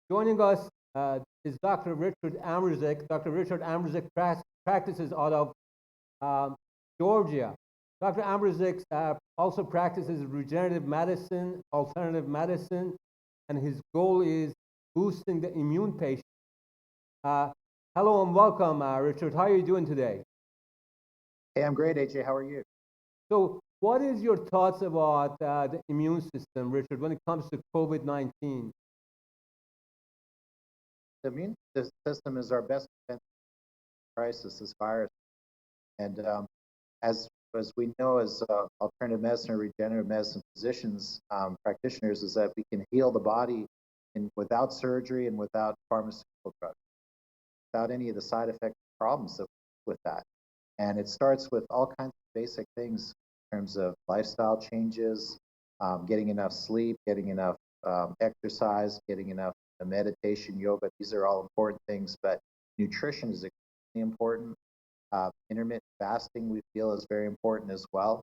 Joining us is Dr. Richard Ambrozic. Dr. Richard Ambrozic practices out of Georgia. Dr. Ambrozic also practices regenerative medicine, alternative medicine, and his goal is boosting the immune patient. Hello and welcome, Richard. How are you doing today? Hey, I'm great, AJ. How are you? So, what is your thoughts about the immune system, Richard, when it comes to COVID-19? The immune system is our best defense crisis, this virus. And as we know, as alternative medicine or regenerative medicine physicians, practitioners, is that we can heal the body without surgery and without pharmaceutical drugs, without any of the side effect problems with that. And it starts with all kinds of basic things in terms of lifestyle changes, getting enough sleep, getting enough exercise, getting enough meditation, yoga. These are all important things, but nutrition is extremely important. Intermittent fasting, we feel, is very important as well.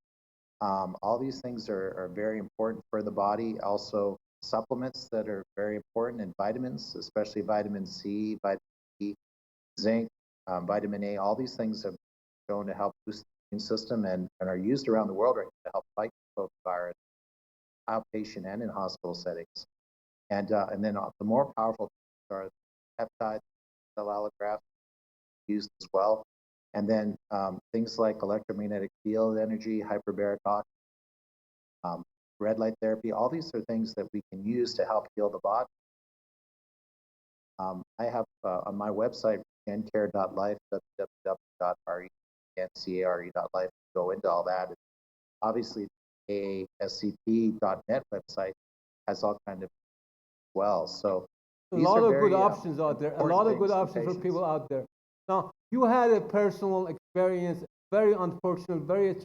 All these things are very important for the body. Also, supplements that are very important, and vitamins, especially vitamin C, vitamin E, zinc, vitamin A. All these things have shown to help boost the immune system and are used around the world right now to help fight both virus, outpatient and in hospital settings. And then the more powerful are peptides, cell allografts used as well. And then things like electromagnetic field energy, hyperbaric oxygen, red light therapy. All these are things that we can use to help heal the body. I have on my website, regencare.life, www.regencare.life, go into all that. And obviously, the ASCP.net website has all kinds of well. So a lot of good options out there. A lot of good options for people out there. Now, you had a personal experience, very unfortunate, very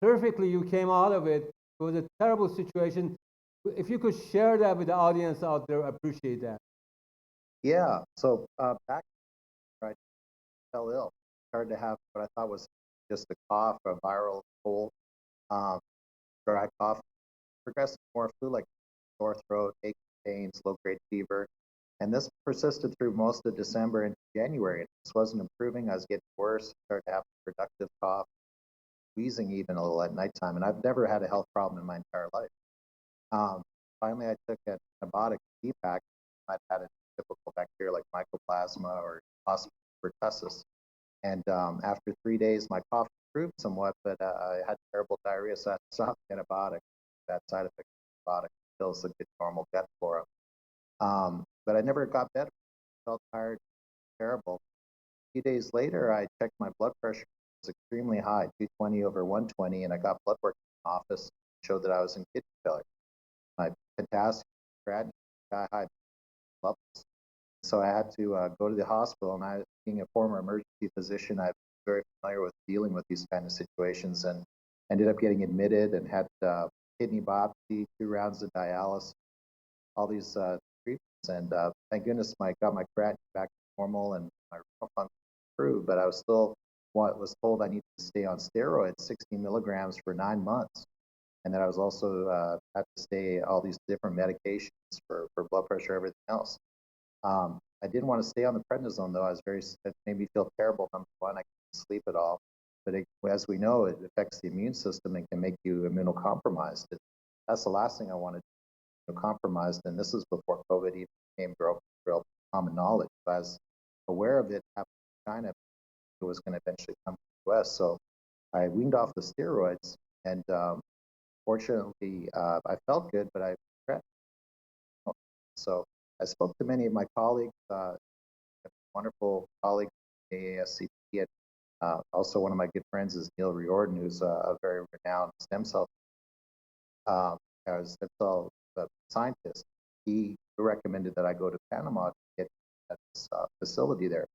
terrifically you came out of it. It was a terrible situation. If you could share that with the audience out there, I appreciate that. Yeah. So back, I fell ill. Started to have what I thought was just a cough, a viral cold, dry cough, progressed more flu-like sore throat, aches, pains, low-grade fever. And this persisted through most of December into January. And this wasn't improving. I was getting worse, started to have a productive cough, wheezing even a little at nighttime. And I've never had a health problem in my entire life. Finally, I took an antibiotic, DPAC. I'd had a typical bacteria like mycoplasma or pertussis. And after 3 days, my cough improved somewhat, but I had terrible diarrhea, so I had to stop the antibiotic. That side effect of antibiotic kills the good normal gut flora. But I never got better. I felt tired, terrible. A few days later, I checked my blood pressure. It was extremely high, 220 over 120, and I got blood work in the office, showed that I was in kidney failure. My potassium, creatinine, sky high levels. So I had to go to the hospital, and I, being a former emergency physician, I'm very familiar with dealing with these kind of situations, and ended up getting admitted and had kidney biopsy, 2 rounds of dialysis, all these treatments, and thank goodness I got my creatinine back to normal and my renal function improved, but I was still was told I needed to stay on steroids, 60 milligrams for 9 months, and that I was also had to stay all these different medications for blood pressure, everything else. I didn't want to stay on the prednisone though. It made me feel terrible. Number one, I couldn't sleep at all. But as we know, it affects the immune system and can make you immunocompromised. That's the last thing I wanted to be compromised. And this is before COVID even became real common knowledge. I was aware of it happening in China. It was going to eventually come to the US. So I weaned off the steroids, and fortunately, I felt good, but I regret. So I spoke to many of my colleagues, wonderful colleagues at AASCP, and also one of my good friends is Neil Riordan, who's a very renowned stem cell scientist. He recommended that I go to Panama to get at this facility there.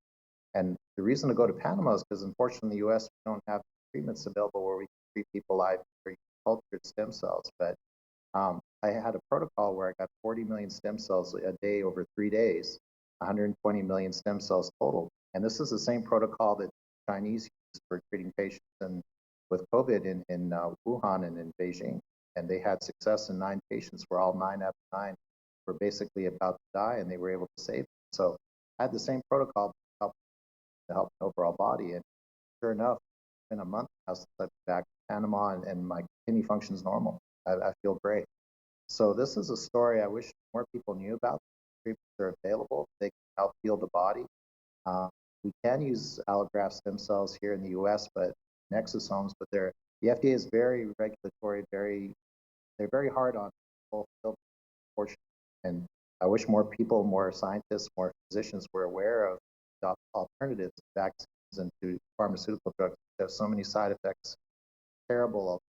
And the reason to go to Panama is because, unfortunately, in the U.S., we don't have treatments available where we can treat people live for cultured stem cells. But I had a protocol where I got 40 million stem cells a day over 3 days, 120 million stem cells total. And this is the same protocol that Chinese use for treating patients with COVID in Wuhan and in Beijing. And they had success in 9 patients, where all 9 out of 9 were basically about to die, and they were able to save them. So I had the same protocol to help the overall body. And sure enough, it's been a month now since I've been back to Panama, and my kidney function's normal. I feel great. So this is a story I wish more people knew about. Treatments are available. They can help heal the body. Uh, we can use allograft stem cells here in the U.S., but exosomes, but the FDA is very regulatory, they're very hard on fulfillment, unfortunately. And I wish more people, more scientists, more physicians were aware of the alternatives to vaccines and to pharmaceutical drugs that have so many side effects. Terrible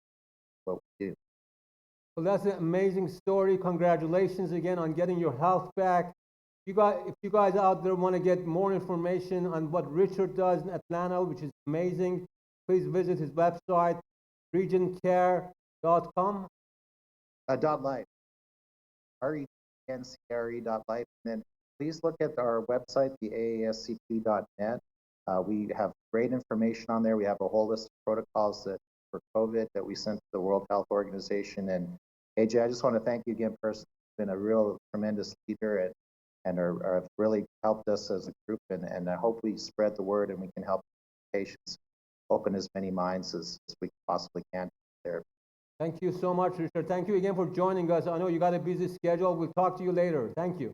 what we do. Well, that's an amazing story. Congratulations again on getting your health back. If you guys out there want to get more information on what Richard does in Atlanta, which is amazing, please visit his website, regencare.com. .life, RENCRE.life. And then please look at our website, the AASCP.net. We have great information on there. We have a whole list of protocols for COVID that we sent to the World Health Organization. And AJ, I just want to thank you again personally. You've been a real tremendous leader and have really helped us as a group. And I hope we spread the word and we can help patients open as many minds as we possibly can there. Thank you so much, Richard. Thank you again for joining us. I know you got a busy schedule. We'll talk to you later. Thank you.